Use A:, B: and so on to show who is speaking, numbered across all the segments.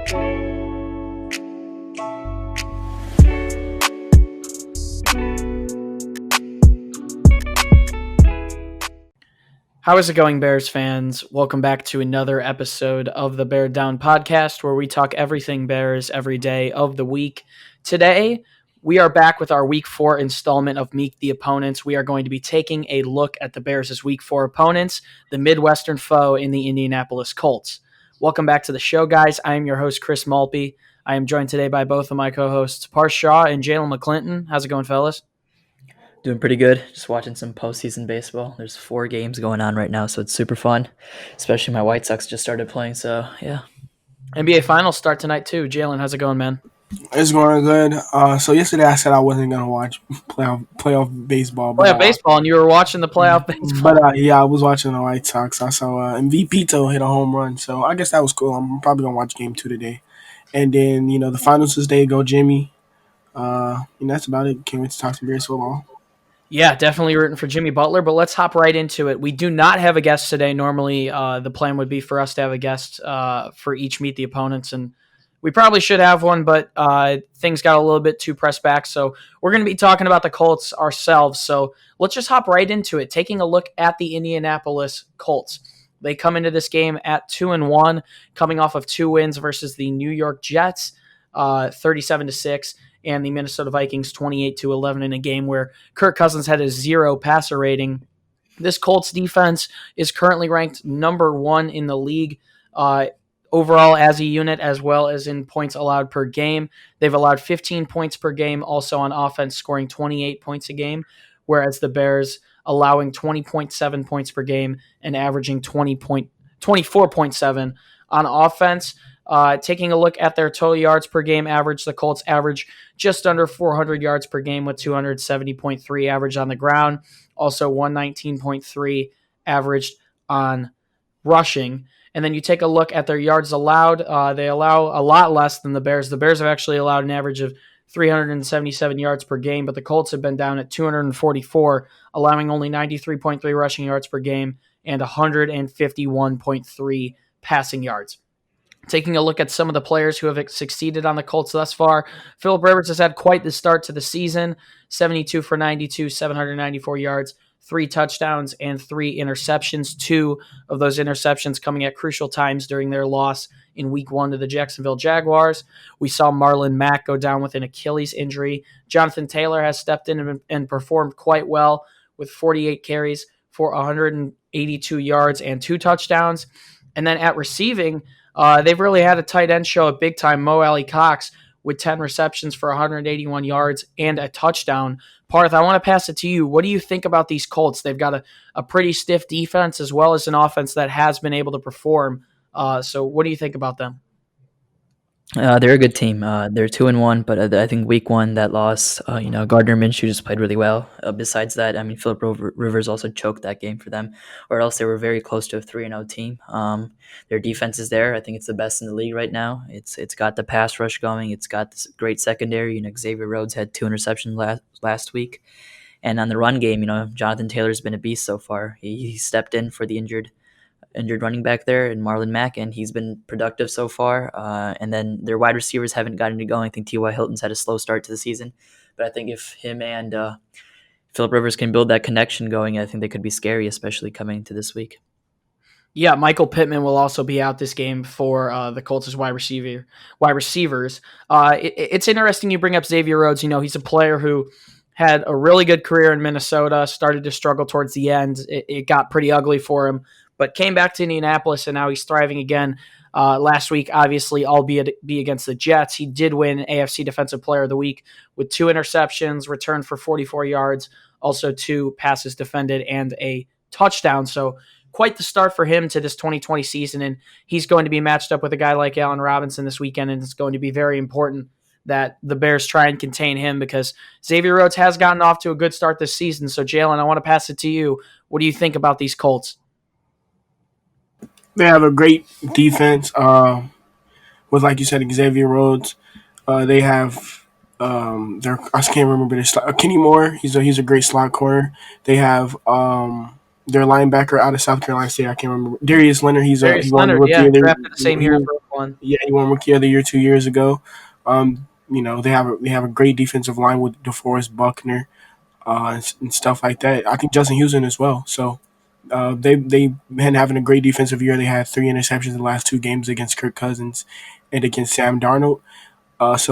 A: How is it going, Bears fans? Welcome back to another episode of the Bear Down podcast, where we talk everything Bears every day of the week. Today, we are back with our Week 4 installment of Meet the Opponents. We are going to be taking a look at the Bears' Week 4 opponents, the Midwestern foe in the Indianapolis Colts. Welcome back to the show, guys. I am your host, Chris Malpe. I am joined today by both of my co-hosts, Parth and Jaylen McClinton. How's it going, fellas?
B: Doing pretty good. Just watching some postseason baseball. There's 4 games going on right now, so it's super fun. Especially my White Sox just started playing, so yeah.
A: NBA Finals start tonight too. Jaylen, how's it going, man?
C: It's going good. So yesterday I said I wasn't gonna watch playoff baseball.
A: Baseball, and you were watching the playoff baseball.
C: But I was watching the White Sox. I saw MVP hit a home run, so I guess that was cool. I'm probably gonna watch Game 2 today, and then the finals this day. Go Jimmy. And that's about it. Can't wait to talk some Bears football.
A: Yeah, definitely rooting for Jimmy Butler, but let's hop right into it. We do not have a guest today. Normally, the plan would be for us to have a guest for each Meet the Opponents, and we probably should have one, but things got a little bit too pressed back, so we're going to be talking about the Colts ourselves. So let's just hop right into it, taking a look at the Indianapolis Colts. They come into this game at 2-1, coming off of 2 wins versus the New York Jets, 37-6. And the Minnesota Vikings 28-11 in a game where Kirk Cousins had a 0 passer rating. This Colts defense is currently ranked number 1 in the league overall as a unit, as well as in points allowed per game. They've allowed 15 points per game, also on offense, scoring 28 points a game, whereas the Bears allowing 20.7 points per game and averaging 24.7 on offense. Taking a look at their total yards per game average, the Colts average just under 400 yards per game with 270.3 average on the ground. Also 119.3 averaged on rushing. And then you take a look at their yards allowed. They allow a lot less than the Bears. The Bears have actually allowed an average of 377 yards per game, but the Colts have been down at 244, allowing only 93.3 rushing yards per game and 151.3 passing yards. Taking a look at some of the players who have succeeded on the Colts thus far, Philip Rivers has had quite the start to the season, 72 for 92, 794 yards, 3 touchdowns, and 3 interceptions. 2 of those interceptions coming at crucial times during their loss in Week 1 to the Jacksonville Jaguars. We saw Marlon Mack go down with an Achilles injury. Jonathan Taylor has stepped in and performed quite well with 48 carries for 182 yards and 2 touchdowns. And then at receiving, they've really had a tight end show at big time. Mo Alley-Cox with 10 receptions for 181 yards and a touchdown. Parth, I want to pass it to you. What do you think about these Colts? They've got a pretty stiff defense as well as an offense that has been able to perform. So what do you think about them?
B: They're a good team. They're 2-1, but I think Week 1, that loss, Gardner Minshew just played really well. Besides that, Philip Rivers also choked that game for them, or else they were very close to a 3-0 team. Their defense is there. I think it's the best in the league right now. It's got the pass rush going. It's got this great secondary. Xavier Rhodes had 2 interceptions last week, and on the run game, Jonathan Taylor's been a beast so far. He stepped in for the injured running back there and Marlon Mack, and he's been productive so far. And then their wide receivers haven't gotten it going. I think T.Y. Hilton's had a slow start to the season, but I think if him and Philip Rivers can build that connection going, I think they could be scary, especially coming into this week.
A: Yeah, Michael Pittman will also be out this game for the Colts' wide receivers. It's interesting you bring up Xavier Rhodes. He's a player who had a really good career in Minnesota, started to struggle towards the end. It got pretty ugly for him, but came back to Indianapolis, and now he's thriving again. Last week, obviously, albeit be against the Jets, he did win AFC Defensive Player of the Week with 2 interceptions, returned for 44 yards, also 2 passes defended, and a touchdown. So quite the start for him to this 2020 season, and he's going to be matched up with a guy like Allen Robinson this weekend, and it's going to be very important that the Bears try and contain him because Xavier Rhodes has gotten off to a good start this season. So, Jaylen, I want to pass it to you. What do you think about these Colts?
C: They have a great defense with, like you said, Xavier Rhodes. They have I can't remember this. Kenny Moore, he's a great slot corner. They have their linebacker out of South Carolina State. I can't remember. Darius Leonard. He won the rookie.
A: Yeah, drafted the same year as one.
C: Yeah, he won Rookie of the Year 2 years ago. They have a great defensive line with DeForest Buckner and stuff like that. I think Justin Houston as well. So they've been having a great defensive year. They had 3 interceptions in the last 2 games against Kirk Cousins and against Sam Darnold. This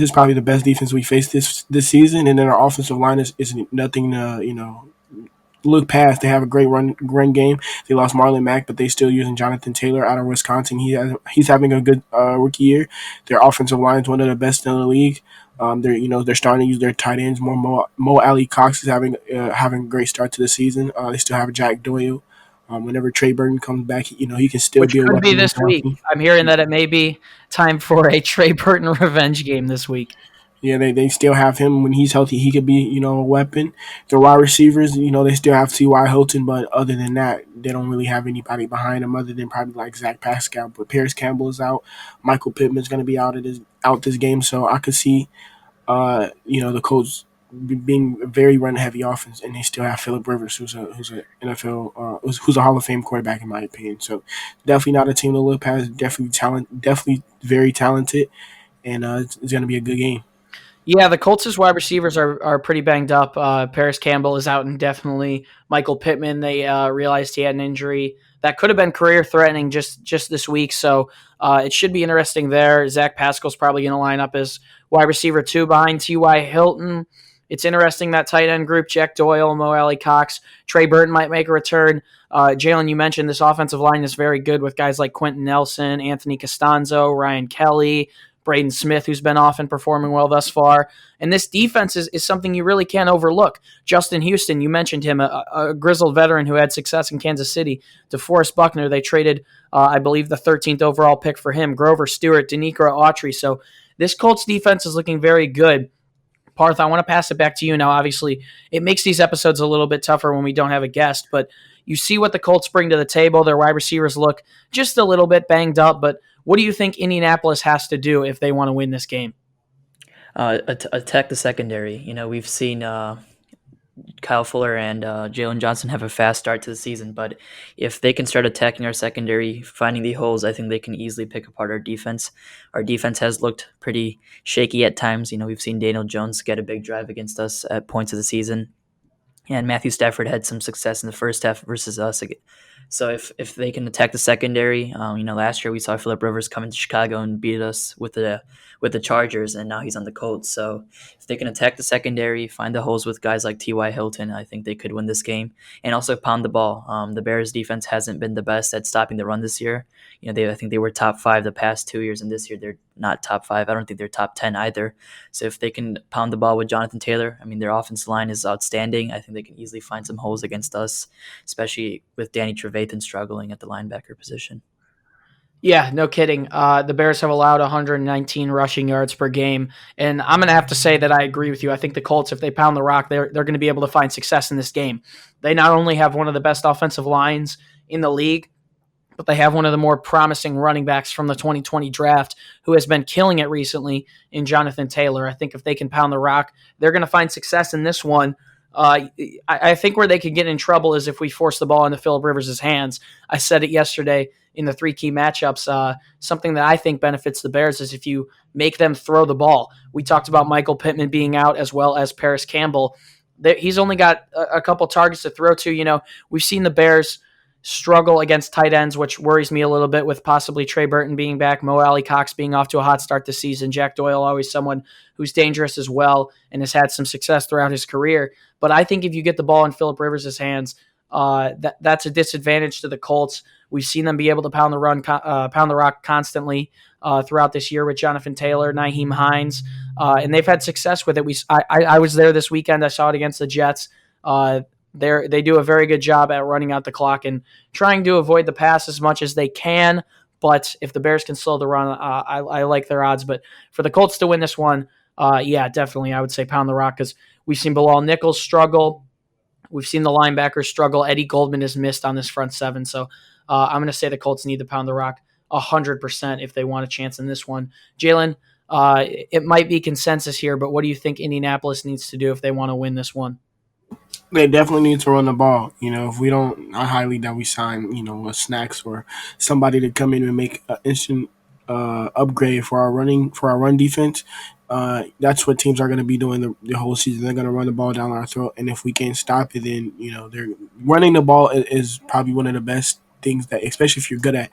C: is probably the best defense we faced this season, and then our offensive line is nothing to look past. They have a great run game. They lost Marlon Mack, but they still using Jonathan Taylor out of Wisconsin. He's having a good rookie year. Their offensive line is one of the best in the league. They're starting to use their tight ends more. Mo Ali Cox is having a great start to the season. They still have Jack Doyle. Whenever Trey Burton comes back, he can still
A: Which
C: be a
A: could be
C: weapon when
A: this week.
C: healthy.
A: I'm hearing that it may be time for a Trey Burton revenge game this week.
C: Yeah, they still have him when he's healthy. He could be, a weapon. The wide receivers, they still have T.Y. Hilton, but other than that, they don't really have anybody behind him other than probably like Zach Pascal. But Paris Campbell is out. Michael Pittman's going to be out this game, so I could see, the Colts being a very run heavy offense, and they still have Phillip Rivers, who's a NFL, who's a Hall of Fame quarterback in my opinion. So definitely not a team to look past. Definitely very talented, and it's going to be a good game.
A: Yeah, the Colts' wide receivers are pretty banged up. Paris Campbell is out indefinitely. Michael Pittman, they realized he had an injury that could have been career-threatening just this week, so it should be interesting there. Zach Pascal's probably going to line up as wide receiver 2 behind T.Y. Hilton. It's interesting that tight end group, Jack Doyle, Mo Alley Cox, Trey Burton might make a return. Jaylen, you mentioned this offensive line is very good with guys like Quentin Nelson, Anthony Costanzo, Ryan Kelly, Braden Smith, who's been off and performing well thus far. And this defense is something you really can't overlook. Justin Houston, you mentioned him, a grizzled veteran who had success in Kansas City. DeForest Buckner, they traded, I believe, the 13th overall pick for him. Grover Stewart, Denico Autry. So this Colts defense is looking very good. Parth, I want to pass it back to you now. Obviously, it makes these episodes a little bit tougher when we don't have a guest, but you see what the Colts bring to the table. Their wide receivers look just a little bit banged up, but what do you think Indianapolis has to do if they want to win this game?
B: Attack the secondary. We've seen Kyle Fuller and Jaylen Johnson have a fast start to the season, but if they can start attacking our secondary, finding the holes, I think they can easily pick apart our defense. Our defense has looked pretty shaky at times. We've seen Daniel Jones get a big drive against us at points of the season, and Matthew Stafford had some success in the first half versus us. So if they can attack the secondary, last year we saw Phillip Rivers come into Chicago and beat us with the Chargers, and now he's on the Colts. So if they can attack the secondary, find the holes with guys like T.Y. Hilton, I think they could win this game, and also pound the ball. The Bears defense hasn't been the best at stopping the run this year. I think they were top 5 the past 2 years, and this year they're not top 5. I don't think they're top 10 either. So if they can pound the ball with Jonathan Taylor, their offensive line is outstanding. I think they can easily find some holes against us, especially with Danny Trevathan struggling at the linebacker position.
A: Yeah, no kidding. The Bears have allowed 119 rushing yards per game, and I'm going to have to say that I agree with you. I think the Colts, if they pound the rock, they're going to be able to find success in this game. They not only have one of the best offensive lines in the league, but they have one of the more promising running backs from the 2020 draft who has been killing it recently in Jonathan Taylor. I think if they can pound the rock, they're going to find success in this one. I think where they could get in trouble is if we force the ball into Phillip Rivers' hands. I said it yesterday in the 3 key matchups. Something that I think benefits the Bears is if you make them throw the ball. We talked about Michael Pittman being out as well as Paris Campbell. He's only got a couple targets to throw to. We've seen the Bears struggle against tight ends, which worries me a little bit with possibly Trey Burton being back, Mo Alley Cox being off to a hot start this season, Jack Doyle always someone who's dangerous as well and has had some success throughout his career. But I think if you get the ball in Phillip Rivers' hands, that's a disadvantage to the Colts. We've seen them be able to pound the rock constantly throughout this year with Jonathan Taylor, Nyheim Hines, and they've had success with it. I was there this weekend. I saw it against the Jets. They do a very good job at running out the clock and trying to avoid the pass as much as they can. But if the Bears can slow the run, I like their odds. But for the Colts to win this one, definitely I would say pound the rock because we've seen Bilal Nichols struggle. We've seen the linebackers struggle. Eddie Goldman is missed on this front seven. So I'm going to say the Colts need to pound the rock 100% if they want a chance in this one. Jaylen, it might be consensus here, but what do you think Indianapolis needs to do if they want to win this one?
C: They definitely need to run the ball. If we don't, I highly doubt we sign, a Snacks or somebody to come in and make an instant upgrade for our run defense. That's what teams are going to be doing the whole season. They're going to run the ball down our throat, and if we can't stop it, then they're running the ball is probably one of the best things that, especially if you're good at.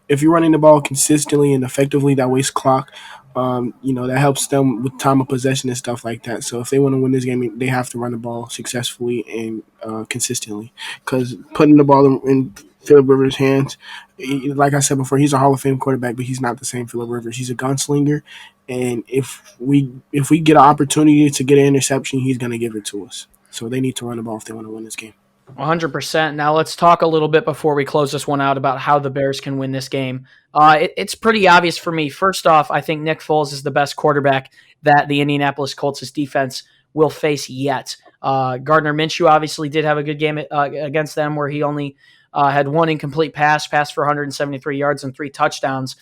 C: If you're running the ball consistently and effectively, that wastes clock. That helps them with time of possession and stuff like that. So if they want to win this game, they have to run the ball successfully and consistently. Because putting the ball in Philip Rivers' hands, like I said before, he's a Hall of Fame quarterback, but he's not the same Philip Rivers. He's a gunslinger, and if we get an opportunity to get an interception, he's going to give it to us. So they need to run the ball if they want to win this game.
A: 100%. Now let's talk a little bit before we close this one out about how the Bears can win this game. It's pretty obvious for me. First off, I think Nick Foles is the best quarterback that the Indianapolis Colts' defense will face yet. Gardner Minshew obviously did have a good game against them where he only had one incomplete pass for 173 yards and 3 touchdowns.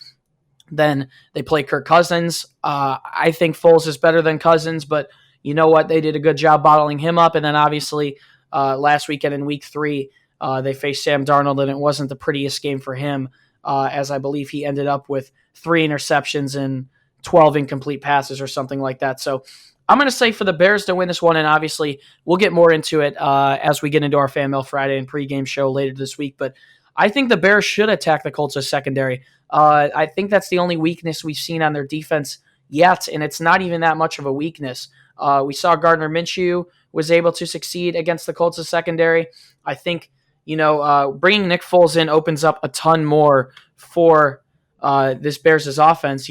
A: Then they play Kirk Cousins. I think Foles is better than Cousins, but you know what? They did a good job bottling him up. And then obviously last weekend in week 3, they faced Sam Darnold, and it wasn't the prettiest game for him, as I believe he ended up with 3 interceptions and 12 incomplete passes or something like that. So I'm going to say for the Bears to win this one, and obviously we'll get more into it as we get into our Fan Mail Friday and pregame show later this week. But I think the Bears should attack the Colts' secondary. I think that's the only weakness we've seen on their defense yet, and it's not even that much of a weakness. We saw Gardner Minshew was able to succeed against the Colts' secondary. I think, bringing Nick Foles in opens up a ton more for this Bears' offense.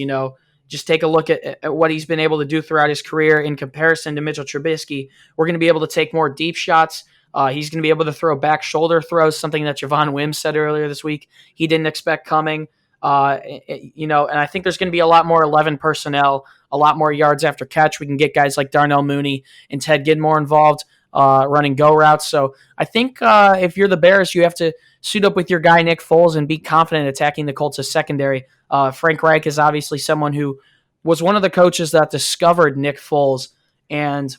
A: Just take a look at what he's been able to do throughout his career in comparison to Mitchell Trubisky. We're going to be able to take more deep shots. He's going to be able to throw back shoulder throws, something that Javon Wims said earlier this week he didn't expect coming. And I think there's going to be a lot more 11 personnel, a lot more yards after catch. We can get guys like Darnell Mooney and Ted Ginn involved running go routes. So I think if you're the Bears, you have to suit up with your guy Nick Foles and be confident attacking the Colts' secondary. Frank Reich is obviously someone who was one of the coaches that discovered Nick Foles, and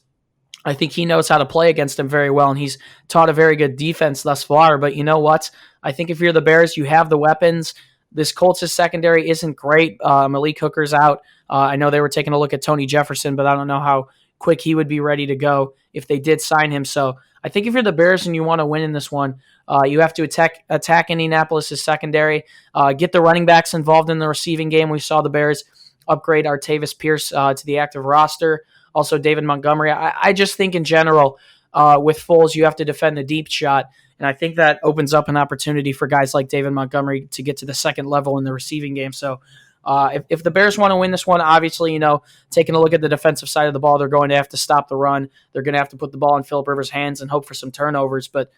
A: I think he knows how to play against him very well, and he's taught a very good defense thus far. But you know what? I think if you're the Bears, you have the weapons. This Colts' secondary isn't great. Malik Hooker's out. I know they were taking a look at Tony Jefferson, but I don't know how quick he would be ready to go if they did sign him. So I think if you're the Bears and you want to win in this one, you have to attack Indianapolis' secondary, get the running backs involved in the receiving game. We saw the Bears upgrade Artavis Pierce to the active roster. Also, David Montgomery. I just think in general, with Foles, you have to defend the deep shot. And I think that opens up an opportunity for guys like David Montgomery to get to the second level in the receiving game. So if the Bears want to win this one, obviously, taking a look at the defensive side of the ball, they're going to have to stop the run. They're going to have to put the ball in Philip Rivers' hands and hope for some turnovers. But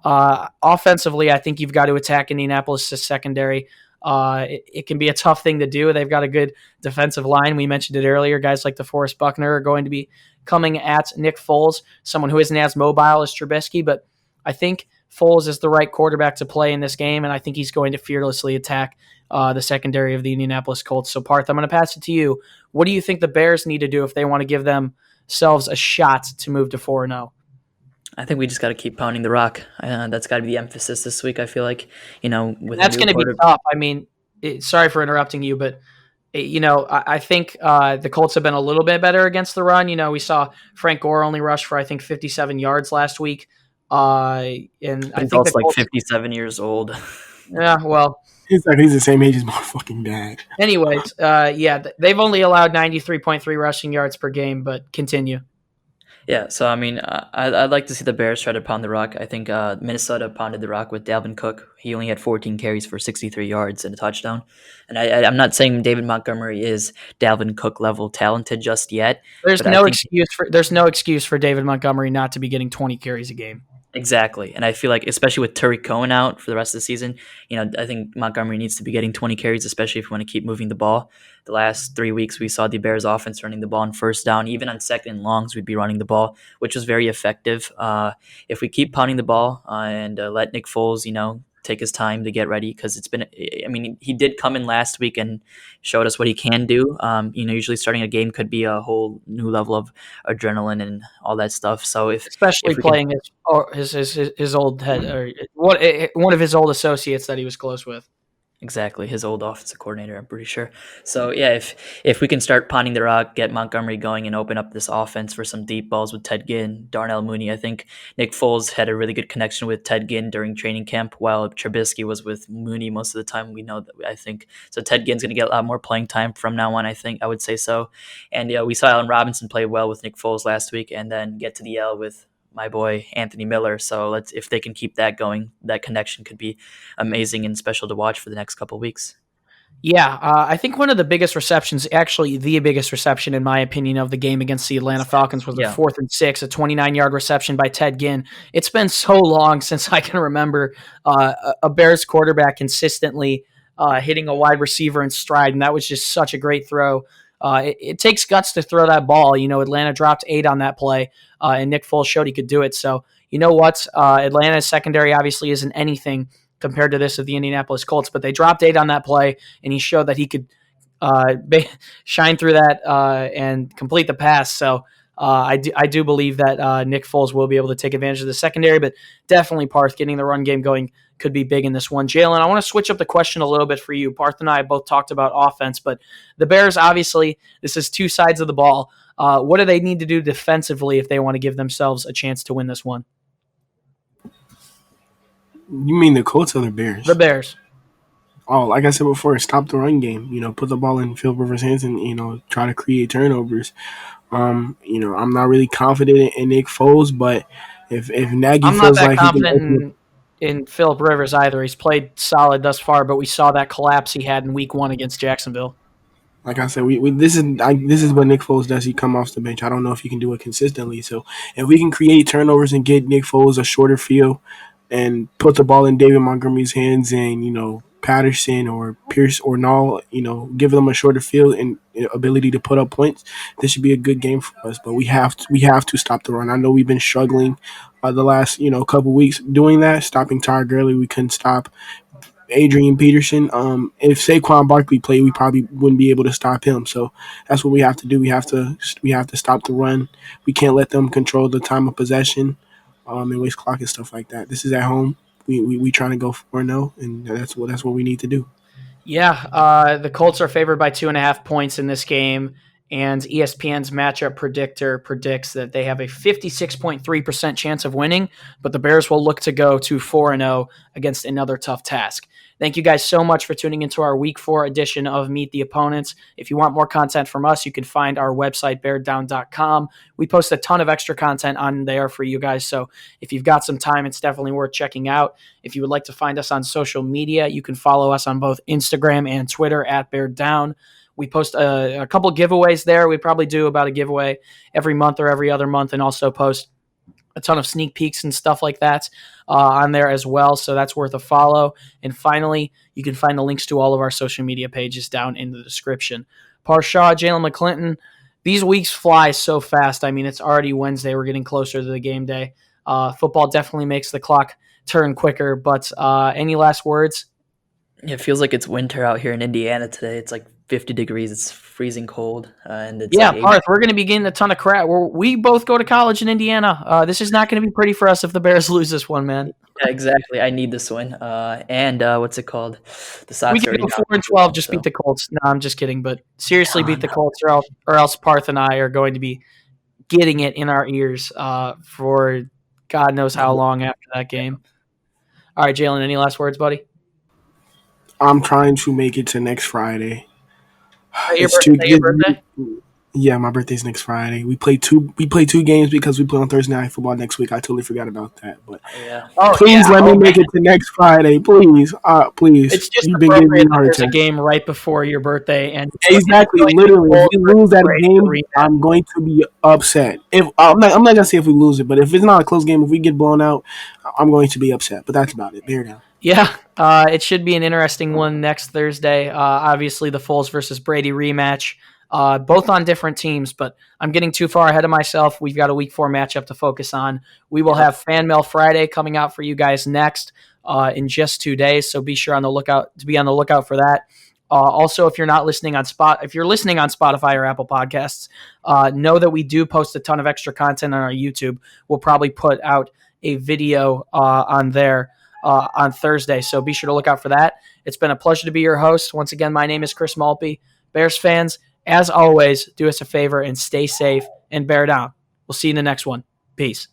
A: offensively, I think you've got to attack Indianapolis' secondary. It can be a tough thing to do. They've got a good defensive line. We mentioned it earlier. Guys like DeForest Buckner are going to be coming at Nick Foles, someone who isn't as mobile as Trubisky, but I think Foles is the right quarterback to play in this game, and I think he's going to fearlessly attack the secondary of the Indianapolis Colts. So, Parth, I'm going to pass it to you. What do you think the Bears need to do if they want to give themselves a shot to move to 4-0?
B: I think we just got to keep pounding the rock. That's got to be the emphasis this week. I feel like, with
A: that's going to be tough. I mean, sorry for interrupting you, but I think the Colts have been a little bit better against the run. We saw Frank Gore only rush for 57 yards last week. And I think
B: also like 57 years old.
A: Yeah, well,
C: he's the same age as my fucking dad.
A: Anyways, they've only allowed 93.3 rushing yards per game, but continue.
B: Yeah, so I mean, I'd like to see the Bears try to pound the rock. I think Minnesota pounded the rock with Dalvin Cook. He only had 14 carries for 63 yards and a touchdown. And I'm not saying David Montgomery is Dalvin Cook level talented just yet.
A: There's no excuse for David Montgomery not to be getting 20 carries a game.
B: Exactly. And I feel like, especially with Tariq Cohen out for the rest of the season, I think Montgomery needs to be getting 20 carries, especially if we want to keep moving the ball. The last 3 weeks, we saw the Bears offense running the ball on first down. Even on second and longs, we'd be running the ball, which was very effective. If we keep pounding the ball and let Nick Foles, take his time to get ready, because he did come in last week and showed us what he can do. Usually starting a game could be a whole new level of adrenaline and all that stuff. So
A: especially playing his old head, or one of his old associates that he was close with.
B: Exactly, his old offensive coordinator, I'm pretty sure. So yeah, if we can start pounding the rock, get Montgomery going, and open up this offense for some deep balls with Ted Ginn, Darnell Mooney, I think Nick Foles had a really good connection with Ted Ginn during training camp, while Trubisky was with Mooney most of the time. We know that, I think. So Ted Ginn's going to get a lot more playing time from now on, I would say so. And yeah, we saw Allen Robinson play well with Nick Foles last week, and then get to the L with my boy Anthony Miller. So if they can keep that going, that connection could be amazing and special to watch for the next couple of weeks.
A: Yeah, I think one of the biggest receptions, actually the biggest reception in my opinion of the game against the Atlanta Falcons was the 4th and 6, a 29-yard reception by Ted Ginn. It's been so long since I can remember a Bears quarterback consistently hitting a wide receiver in stride, and that was just such a great throw. It takes guts to throw that ball. Atlanta dropped 8 on that play, and Nick Foles showed he could do it. So you know what? Atlanta's secondary obviously isn't anything compared to this of the Indianapolis Colts, but they dropped 8 on that play, and he showed that he could shine through that and complete the pass. So I do believe that Nick Foles will be able to take advantage of the secondary, but definitely Parth getting the run game going could be big in this one. Jaylen, I want to switch up the question a little bit for you. Parth and I both talked about offense, but the Bears, obviously, this is two sides of the ball. What do they need to do defensively if they want to give themselves a chance to win this one?
C: You mean the Colts or the Bears?
A: The Bears.
C: Oh, like I said before, stop the run game. Put the ball in Phil Rivers' hands and, try to create turnovers. I'm not really confident in Nick Foles, but if Nagy
A: I'm
C: feels
A: not that
C: like
A: confident in Philip Rivers either. He's played solid thus far, but we saw that collapse he had in Week 1 against Jacksonville.
C: Like I said, this is what Nick Foles does. He come off the bench. I don't know if he can do it consistently. So if we can create turnovers and get Nick Foles a shorter field and put the ball in David Montgomery's hands and Patterson or Pierce or Nall, give them a shorter field and ability to put up points, this should be a good game for us. But we have to stop the run. I know we've been struggling the last couple weeks doing that, stopping Todd Gurley. We couldn't stop Adrian Peterson. If Saquon Barkley played, we probably wouldn't be able to stop him. So that's what we have to do. We have to stop the run. We can't let them control the time of possession and waste clock and stuff like that. This is at home. We trying to go 4-0, and that's what we need to do.
A: Yeah, the Colts are favored by 2.5 points in this game, and ESPN's matchup predictor predicts that they have a 56.3% chance of winning, but the Bears will look to go to 4-0 against another tough task. Thank you guys so much for tuning into our Week 4 edition of Meet the Opponents. If you want more content from us, you can find our website, beardown.com. We post a ton of extra content on there for you guys, so if you've got some time, it's definitely worth checking out. If you would like to find us on social media, you can follow us on both Instagram and Twitter at beardown. We post a couple giveaways there. We probably do about a giveaway every month or every other month, and also post a ton of sneak peeks and stuff like that on there as well. So that's worth a follow. And finally, you can find the links to all of our social media pages down in the description. Parth, Jaylen McClinton, these weeks fly so fast. I mean, it's already Wednesday. We're getting closer to the game day. Football definitely makes the clock turn quicker. But any last words?
B: It feels like it's winter out here in Indiana today. It's like 50 degrees. It's freezing cold. And it's
A: Parth, we're going to be getting a ton of crap. We both go to college in Indiana. This is not going to be pretty for us if the Bears lose this one, man.
B: Yeah, exactly. I need this win. And what's it called? The Sox
A: we can go 4-12. Just beat the Colts. No, I'm just kidding. But seriously, beat the Colts, or else Parth and I are going to be getting it in our ears for God knows how long after that game. All right, Jaylen, any last words, buddy?
C: I'm trying to make it to next Friday.
A: Your birthday?
C: Yeah, my birthday's next Friday. We play two games because we play on Thursday Night Football next week. I totally forgot about that. But please let me make it to next Friday, please. Please.
A: It's just appropriate that there's a game right before your birthday, and
C: exactly, literally, if we lose that game, I'm going to be upset. If I'm not gonna say if we lose it, but if it's not a close game, if we get blown out, I'm going to be upset. But that's about it. Bear down.
A: Yeah, it should be an interesting one next Thursday. Obviously, the Foles versus Brady rematch. Both on different teams, but I'm getting too far ahead of myself. We've got a Week 4 matchup to focus on. We will have Fan Mail Friday coming out for you guys next in just 2 days, so be sure on the lookout for that. Also, if you're listening on Spotify or Apple Podcasts, know that we do post a ton of extra content on our YouTube. We'll probably put out a video on there on Thursday. So be sure to look out for that. It's been a pleasure to be your host. Once again, my name is Chris Malpe. Bears fans, as always, do us a favor and stay safe and bear down. We'll see you in the next one. Peace.